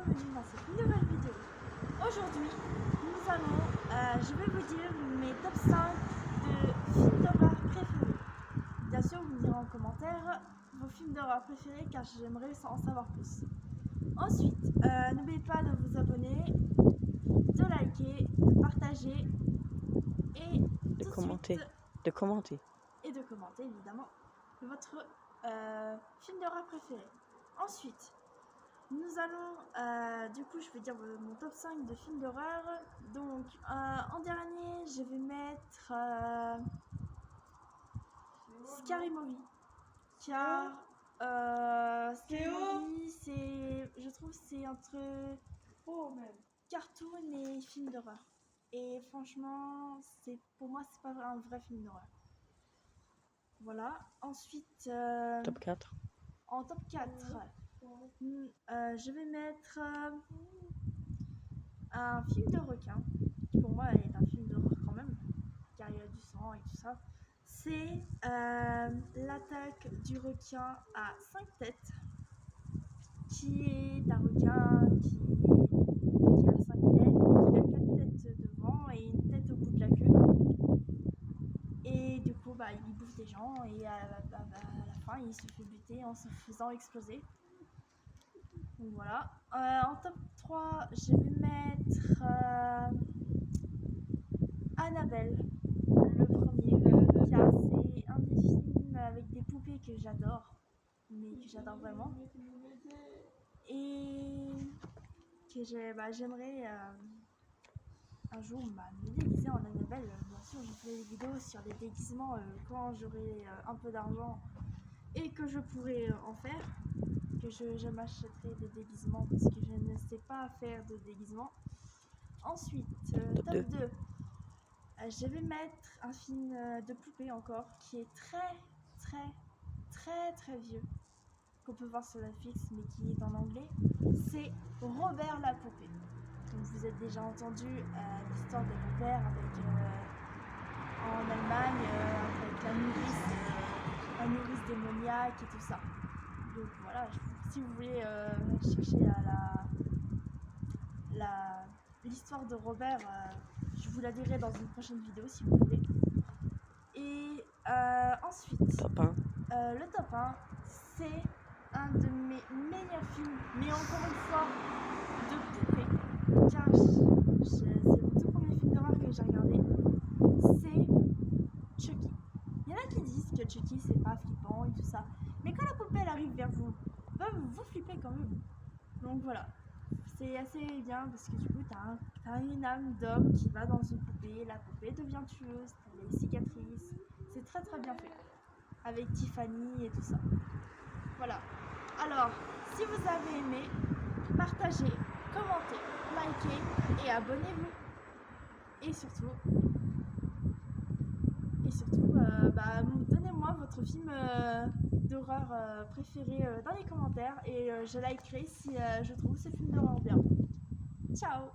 bienvenue dans cette nouvelle vidéo. Aujourd'hui, je vais vous dire mes top 5 de films d'horreur préférés. Bien sûr, vous me direz en commentaire vos films d'horreur préférés car j'aimerais en savoir plus. Ensuite, n'oubliez pas de vous abonner, de liker, de partager et de commenter évidemment votre film d'horreur préféré. Ensuite, nous allons, du coup, je vais dire mon top 5 de films d'horreur. Donc, en dernier, je vais mettre Scary Movie. Car Scary Movie, je trouve, c'est entre cartoon et film d'horreur. Et franchement, pour moi, c'est pas un vrai film d'horreur. Voilà. Ensuite, top 4. En top 4, je vais mettre un film de requin, qui pour moi est un film d'horreur quand même, car il y a du sang et tout ça. C'est l'attaque du requin à 5 têtes, qui est un requin qui a 5 têtes, donc il a 4 têtes devant et une tête au bout de la queue. Et du coup, il bouffe des gens et à la fin, il se fait buter en se faisant exploser. Donc voilà. En top 3, je vais mettre Annabelle, le premier, car c'est un des films avec des poupées que j'adore, mais que j'adore vraiment. Et que j'aimerais un jour me déguiser en Annabelle. Bien sûr, je ferai des vidéos sur les déguisements quand j'aurai un peu d'argent et que je pourrai en faire. Que je m'achèterai des déguisements parce que je ne sais pas faire de déguisement. Ensuite, top 2. Je vais mettre un film de poupée encore qui est très vieux, qu'on peut voir sur Netflix mais qui est en anglais. C'est Robert la poupée. Donc vous avez déjà entendu l'histoire de Robert en Allemagne avec la nourrice démoniaque et tout ça. Donc voilà, si vous voulez chercher l'histoire de Robert, je vous la dirai dans une prochaine vidéo si vous voulez. Et ensuite, Top 1. Le top 1, c'est un de mes meilleurs films, mais encore une fois, de poupée, car c'est mon tout premier film d'horreur que j'ai regardé, c'est Chucky. Il y en a qui disent que Chucky c'est pas flippant et tout ça, mais quand la poupée elle arrive vers vous, vous flippez quand même. Donc voilà, c'est assez bien parce que du coup t'as une âme d'homme qui va dans une poupée, la poupée devient tueuse, t'as les cicatrices, c'est très bien fait, avec Tiffany et tout ça. Voilà, alors si vous avez aimé, partagez, commentez, likez et abonnez-vous. Et surtout, donnez-moi votre film d'horreur préféré dans les commentaires et je likerai si je trouve ce film d'horreur bien. Ciao!